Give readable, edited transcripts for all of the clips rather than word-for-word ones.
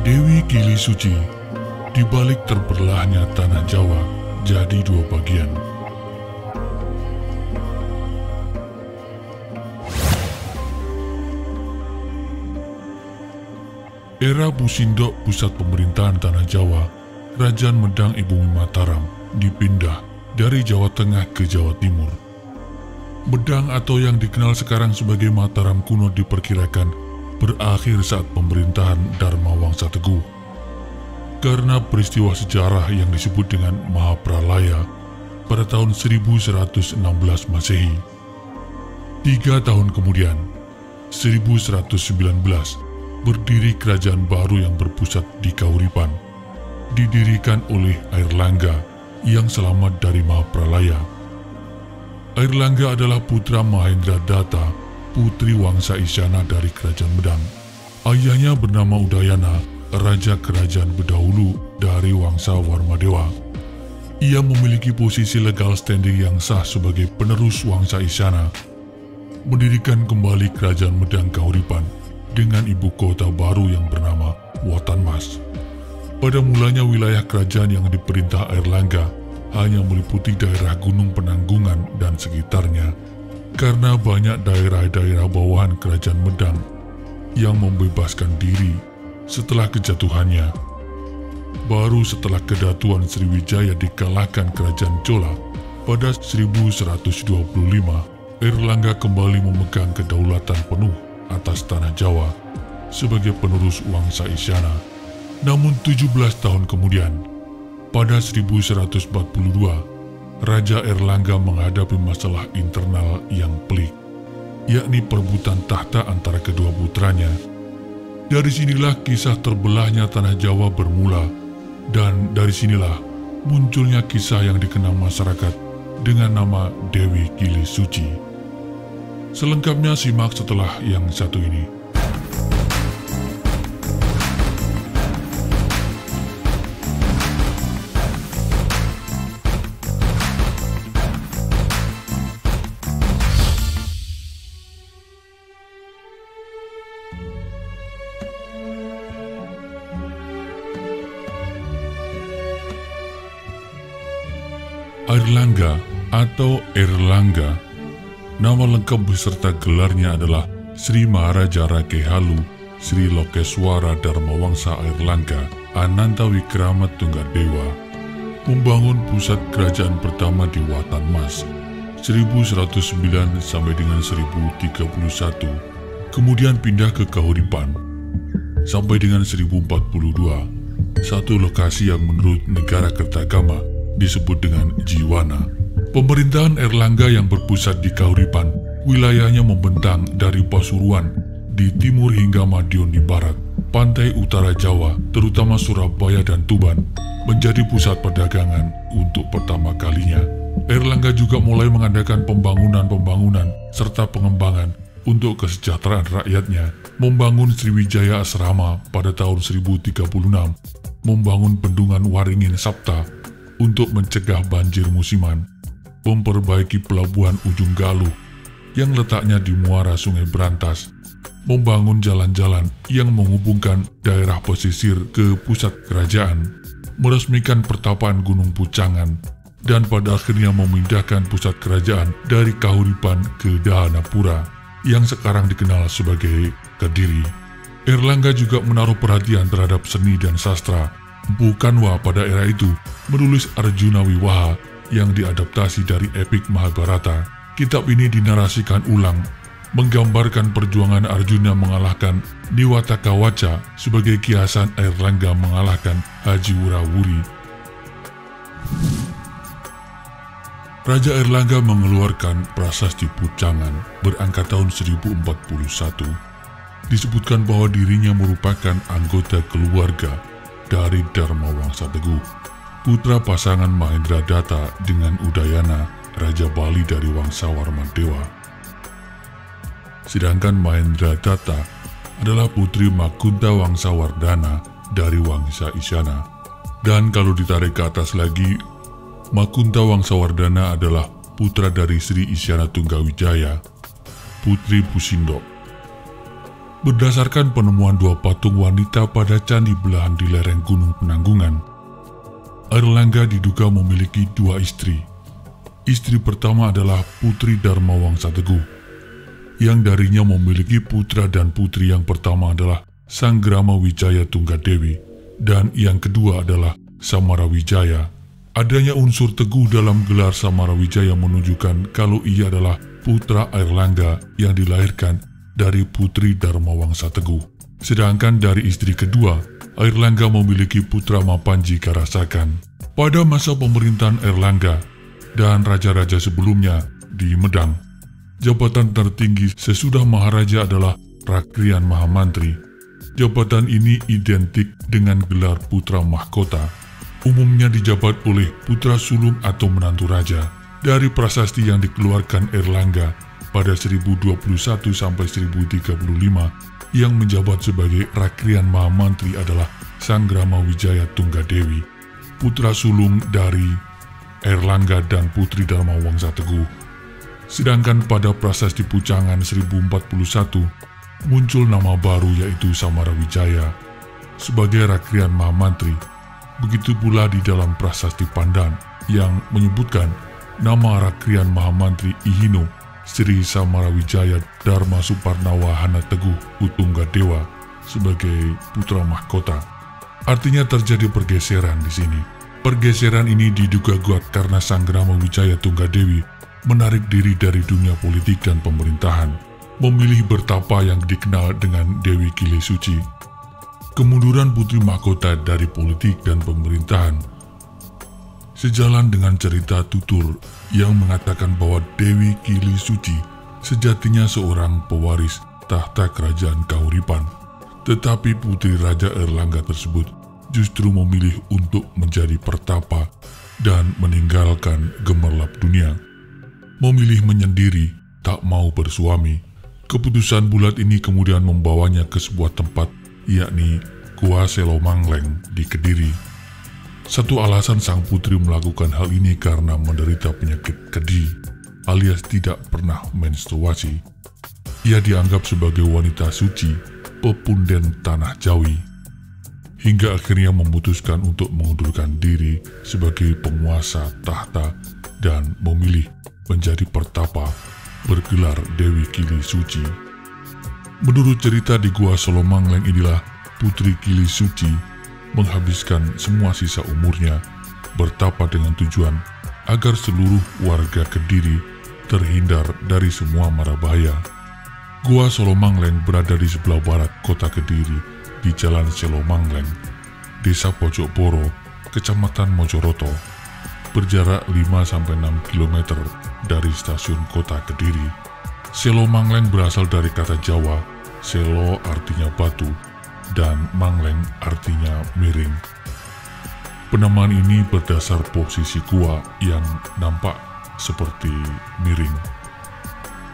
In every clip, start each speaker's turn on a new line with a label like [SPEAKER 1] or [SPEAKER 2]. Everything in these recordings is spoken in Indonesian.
[SPEAKER 1] Dewi Kili Suci, di balik terbelahnya tanah Jawa jadi dua bagian. Era Busindok, pusat pemerintahan tanah Jawa, Kerajaan Medang Ibumi Mataram dipindah dari Jawa Tengah ke Jawa Timur. Medang atau yang dikenal sekarang sebagai Mataram kuno diperkirakan berakhir saat pemerintahan Dharma Wangsa Teguh. Karena peristiwa sejarah yang disebut dengan Mahapralaya pada tahun 1116 Masehi. 3 tahun kemudian, 1119, berdiri kerajaan baru yang berpusat di Kahuripan, didirikan oleh Airlangga yang selamat dari Mahapralaya. Airlangga adalah putra Mahendra Datta, putri Wangsa Isyana dari Kerajaan Medang. Ayahnya bernama Udayana, raja kerajaan berdahulu dari Wangsa Warmadewa. Ia memiliki posisi legal standing yang sah sebagai penerus Wangsa Isyana, mendirikan kembali Kerajaan Medang Kahuripan dengan ibu kota baru yang bernama Watanmas. Pada mulanya wilayah kerajaan yang diperintah Airlangga hanya meliputi daerah Gunung Penanggungan dan sekitarnya, karena banyak daerah-daerah bawahan Kerajaan Medang yang membebaskan diri setelah kejatuhannya. Baru setelah kedatuan Sriwijaya dikalahkan Kerajaan Chola pada 1125, Airlangga kembali memegang kedaulatan penuh atas tanah Jawa sebagai penerus Wangsa Isyana. Namun 17 tahun kemudian, pada 1142, Raja Airlangga menghadapi masalah internal yang pelik, yakni perebutan tahta antara kedua putranya. Dari sinilah kisah terbelahnya tanah Jawa bermula, dan dari sinilah munculnya kisah yang dikenal masyarakat dengan nama Dewi Kili Suci. Selengkapnya simak setelah yang satu ini. Airlangga atau Airlangga, nama lengkap beserta gelarnya adalah Sri Maharaja Rakehalu Sri Lokeswara Dharma Wangsa Airlangga Ananta Wikrama Tunggadewa, membangun pusat kerajaan pertama di Watanmas 1109 sampai dengan 1031, kemudian pindah ke Kahuripan sampai dengan 1042, satu lokasi yang menurut negara Kertagama disebut dengan Jiwana. Pemerintahan Airlangga yang berpusat di Kahuripan, wilayahnya membentang dari Pasuruan di timur hingga Madiun di barat. Pantai utara Jawa, terutama Surabaya dan Tuban, menjadi pusat perdagangan untuk pertama kalinya. Airlangga juga mulai mengadakan pembangunan serta pengembangan untuk kesejahteraan rakyatnya, membangun Sriwijaya Asrama pada tahun 1036, membangun bendungan Waringin Sapta untuk mencegah banjir musiman, memperbaiki pelabuhan Ujung Galuh yang letaknya di muara Sungai Brantas, membangun jalan-jalan yang menghubungkan daerah pesisir ke pusat kerajaan, meresmikan pertapaan Gunung Pucangan, dan pada akhirnya memindahkan pusat kerajaan dari Kahuripan ke Dahanapura yang sekarang dikenal sebagai Kediri. Airlangga juga menaruh perhatian terhadap seni dan sastra. Empu Kanwa pada era itu menulis Arjuna Wiwaha yang diadaptasi dari epik Mahabharata. Kitab ini dinarasikan ulang, menggambarkan perjuangan Arjuna mengalahkan Niwatakawaca sebagai kiasan Airlangga mengalahkan Haji Wurawuri. Raja Airlangga mengeluarkan prasasti Pucangan berangkat tahun 1041. Disebutkan bahwa dirinya merupakan anggota keluarga dari Dharma Wangsa Teguh, putra pasangan Mahendra Datta dengan Udayana, Raja Bali dari Wangsa Warmadewa. Sedangkan Mahendra Datta adalah putri Makunta Wangsa Wardana dari Wangsa Isyana. Dan kalau ditarik ke atas lagi, Makunta Wangsa Wardana adalah putra dari Sri Isyana Tunggawijaya, putri Busindok. Berdasarkan penemuan dua patung wanita pada candi belahan di lereng Gunung Penanggungan, Airlangga diduga memiliki dua istri. Istri pertama adalah Putri Dharma Wangsa Teguh, yang darinya memiliki putra dan putri. Yang pertama adalah Sanggrama Wijaya Tunggadewi, dan yang kedua adalah Samarawijaya. Adanya unsur Teguh dalam gelar Samarawijaya menunjukkan kalau ia adalah putra Airlangga yang dilahirkan dari Putri Dharma Wangsa Teguh. Sedangkan dari istri kedua, Airlangga memiliki putra Mapanji Karasakan. Pada masa pemerintahan Airlangga dan raja-raja sebelumnya di Medang, jabatan tertinggi sesudah Maharaja adalah Rakrian Mahamantri. Jabatan ini identik dengan gelar putra mahkota. Umumnya dijabat oleh putra sulung atau menantu raja. Dari prasasti yang dikeluarkan Airlangga pada 1021 sampai 1035, yang menjabat sebagai Rakrian Mahamantri adalah Sanggrama Wijaya Tunggadewi, putra sulung dari Airlangga dan Putri Dharma Wangsa Teguh. Sedangkan pada prasasti Pucangan 1041 muncul nama baru yaitu Samarawijaya sebagai Rakrian Mahamantri. Begitu pula di dalam prasasti Pandan yang menyebutkan nama Rakrian Mahamantri Ihino Sri Samarawijaya Dharma Suparnawa Hana Teguh Utunggadewa sebagai putra mahkota. Artinya terjadi pergeseran di sini. Pergeseran ini diduga kuat karena Sanggrama Wijaya Tunggadewi menarik diri dari dunia politik dan pemerintahan, memilih bertapa yang dikenal dengan Dewi Kile Suci. Kemunduran putri mahkota dari politik dan pemerintahan sejalan dengan cerita tutur yang mengatakan bahwa Dewi Kili Suci sejatinya seorang pewaris tahta kerajaan Kahuripan. Tetapi putri Raja Airlangga tersebut justru memilih untuk menjadi pertapa dan meninggalkan gemerlap dunia. Memilih menyendiri, tak mau bersuami. Keputusan bulat ini kemudian membawanya ke sebuah tempat, yakni Gua Selomangleng di Kediri. Satu alasan sang putri melakukan hal ini karena menderita penyakit kedi, alias tidak pernah menstruasi. Ia dianggap sebagai wanita suci, pepunden tanah Jawi, hingga akhirnya memutuskan untuk mengundurkan diri sebagai penguasa tahta dan memilih menjadi pertapa bergelar Dewi Kili Suci. Menurut cerita di Gua Selomangleng inilah Putri Kili Suci menghabiskan semua sisa umurnya bertapa dengan tujuan agar seluruh warga Kediri terhindar dari semua mara bahaya. Gua Selomangleng berada di sebelah barat kota Kediri di Jalan Selomangleng, Desa Pojokboro, Kecamatan Mojoroto, berjarak 5-6 km dari stasiun kota Kediri. Selomangleng berasal dari kata Jawa, selo artinya batu, dan mangleng artinya miring. Penamaan ini berdasar posisi gua yang nampak seperti miring.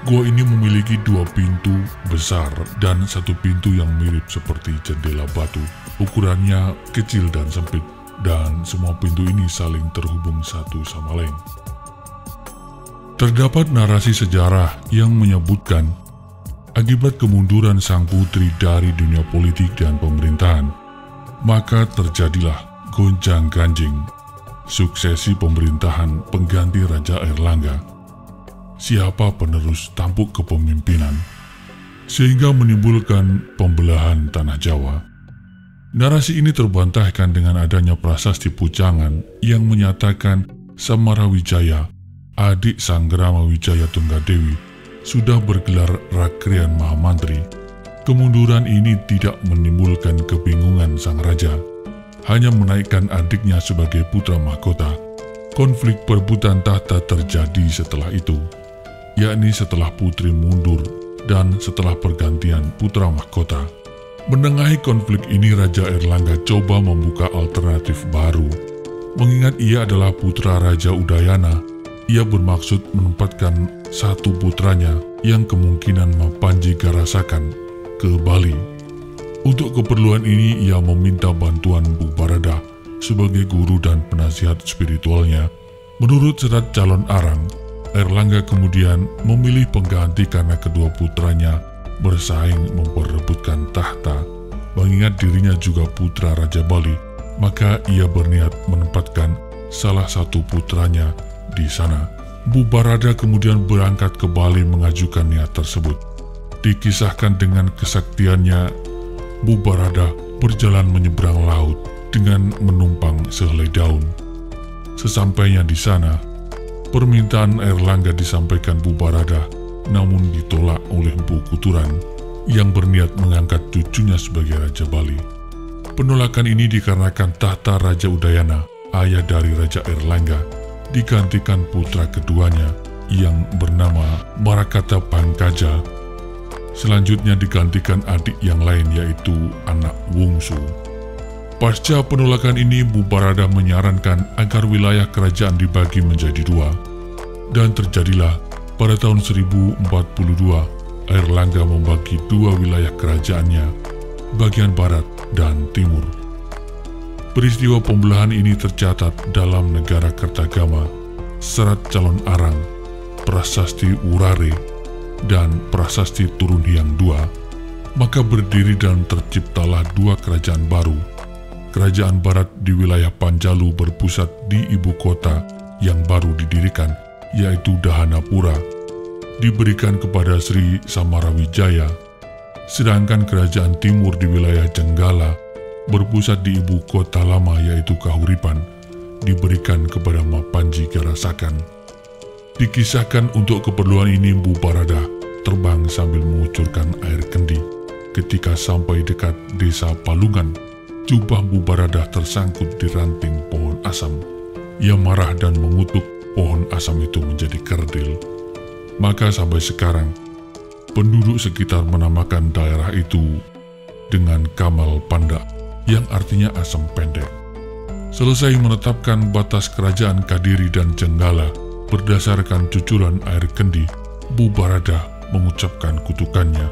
[SPEAKER 1] Gua ini memiliki dua pintu besar dan satu pintu yang mirip seperti jendela batu. Ukurannya kecil dan sempit, dan semua pintu ini saling terhubung satu sama lain. Terdapat narasi sejarah yang menyebutkan akibat kemunduran sang putri dari dunia politik dan pemerintahan, maka terjadilah gonjang-ganjing suksesi pemerintahan pengganti Raja Airlangga. Siapa penerus tampuk kepemimpinan, sehingga menimbulkan pembelahan tanah Jawa. Narasi ini terbantahkan dengan adanya prasasti Pucangan yang menyatakan Samarawijaya, adik Sanggrama Wijaya Tunggadewi, sudah bergelar Rakrian Mahamantri. Kemunduran ini tidak menimbulkan kebingungan sang raja, hanya menaikkan adiknya sebagai putra mahkota. Konflik perebutan tahta terjadi setelah itu, yakni setelah putri mundur dan setelah pergantian putra mahkota. Menengahi konflik ini, Raja Airlangga coba membuka alternatif baru. Mengingat ia adalah putra Raja Udayana, ia bermaksud menempatkan satu putranya yang kemungkinan Mapanji Karasakan ke Bali. Untuk keperluan ini ia meminta bantuan Bu Barada sebagai guru dan penasihat spiritualnya. Menurut serat calon arang, Airlangga kemudian memilih pengganti karena kedua putranya bersaing memperebutkan tahta. Mengingat dirinya juga putra Raja Bali, maka ia berniat menempatkan salah satu putranya di sana. Bubarada kemudian berangkat ke Bali mengajukan niat tersebut. Dikisahkan dengan kesaktiannya, Bubarada berjalan menyeberang laut dengan menumpang sehelai daun. Sesampainya di sana, permintaan Airlangga disampaikan Bubarada, namun ditolak oleh Empu Kuturan yang berniat mengangkat cucunya sebagai Raja Bali. Penolakan ini dikarenakan tahta Raja Udayana, ayah dari Raja Airlangga, digantikan putra keduanya yang bernama Marakata Pangkaja. Selanjutnya digantikan adik yang lain yaitu anak Wungsu. Pasca penolakan ini, Bubarada menyarankan agar wilayah kerajaan dibagi menjadi dua. Dan terjadilah pada tahun 1042, Airlangga membagi dua wilayah kerajaannya, bagian barat dan timur. Peristiwa pembelahan ini tercatat dalam Negara Kertagama, Serat Calon Arang, Prasasti Wurare, dan Prasasti Turun Hyang II. Maka berdiri dan terciptalah dua kerajaan baru. Kerajaan barat di wilayah Panjalu berpusat di ibu kota yang baru didirikan, yaitu Dahanapura, diberikan kepada Sri Samarawijaya, sedangkan kerajaan timur di wilayah Jenggala berpusat di ibu kota lama yaitu Kahuripan, diberikan kepada Mapanji Garasakan. Dikisahkan untuk keperluan ini Bubarada terbang sambil mengucurkan air kendi. Ketika sampai dekat desa Palungan, jubah Bubarada tersangkut di ranting pohon asam. Ia marah dan mengutuk pohon asam itu menjadi kerdil. Maka sampai sekarang, penduduk sekitar menamakan daerah itu dengan Kamal Panda, yang artinya asam pendek. Selesai menetapkan batas kerajaan Kadiri dan Jenggala berdasarkan cucuran air kendi, Bubarada mengucapkan kutukannya.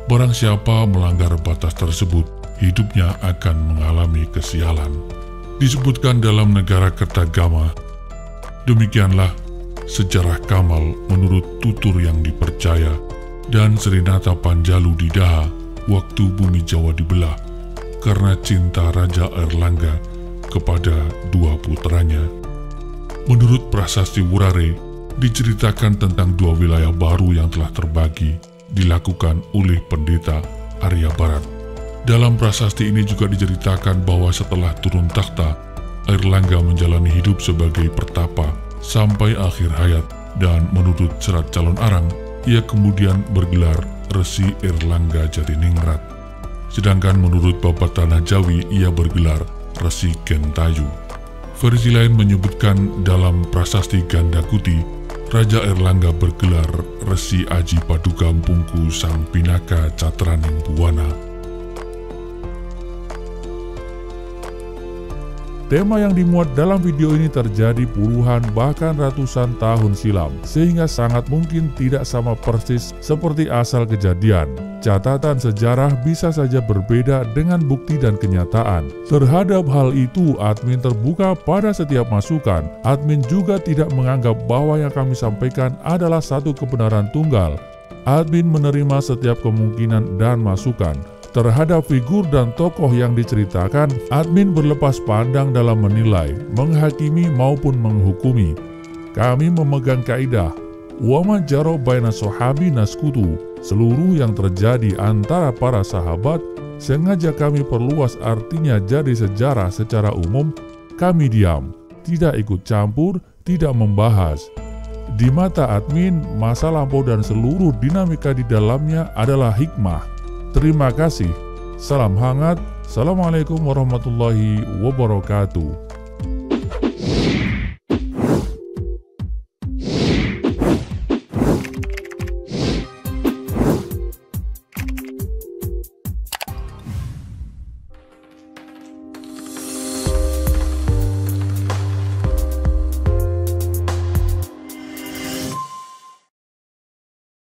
[SPEAKER 1] Barang siapa melanggar batas tersebut, hidupnya akan mengalami kesialan. Disebutkan dalam Negara Kertagama. Demikianlah sejarah Kamal menurut tutur yang dipercaya dan Srinata Panjalu di Daha waktu bumi Jawa dibelah karena cinta Raja Airlangga kepada dua putranya. Menurut Prasasti Wurare, diceritakan tentang dua wilayah baru yang telah terbagi dilakukan oleh pendeta Arya Barat. Dalam prasasti ini juga diceritakan bahwa setelah turun takhta, Airlangga menjalani hidup sebagai pertapa sampai akhir hayat, dan menurut Serat Calon Arang, ia kemudian bergelar Resi Airlangga Jatiningrat. Sedangkan menurut Babat Tanah Jawi, ia bergelar Resi Gentayu. Versi lain menyebutkan dalam prasasti Gandakuti, Raja Airlangga bergelar Resi Aji Paduka Pungku Sang Pinaka Catraning Buwana. Tema yang dimuat dalam video ini terjadi puluhan bahkan ratusan tahun silam, sehingga sangat mungkin tidak sama persis seperti asal kejadian. Catatan sejarah bisa saja berbeda dengan bukti dan kenyataan. Terhadap hal itu, admin terbuka pada setiap masukan. Admin juga tidak menganggap bahwa yang kami sampaikan adalah satu kebenaran tunggal. Admin menerima setiap kemungkinan dan masukan. Terhadap figur dan tokoh yang diceritakan, admin berlepas pandang dalam menilai, menghakimi maupun menghukumi. Kami memegang kaidah, wa ma jaro baina sahabi naskutu, seluruh yang terjadi antara para sahabat, sengaja kami perluas artinya jadi sejarah secara umum, kami diam, tidak ikut campur, tidak membahas. Di mata admin, masa lampau dan seluruh dinamika di dalamnya adalah hikmah. Terima kasih. Salam hangat. Assalamualaikum warahmatullahi wabarakatuh.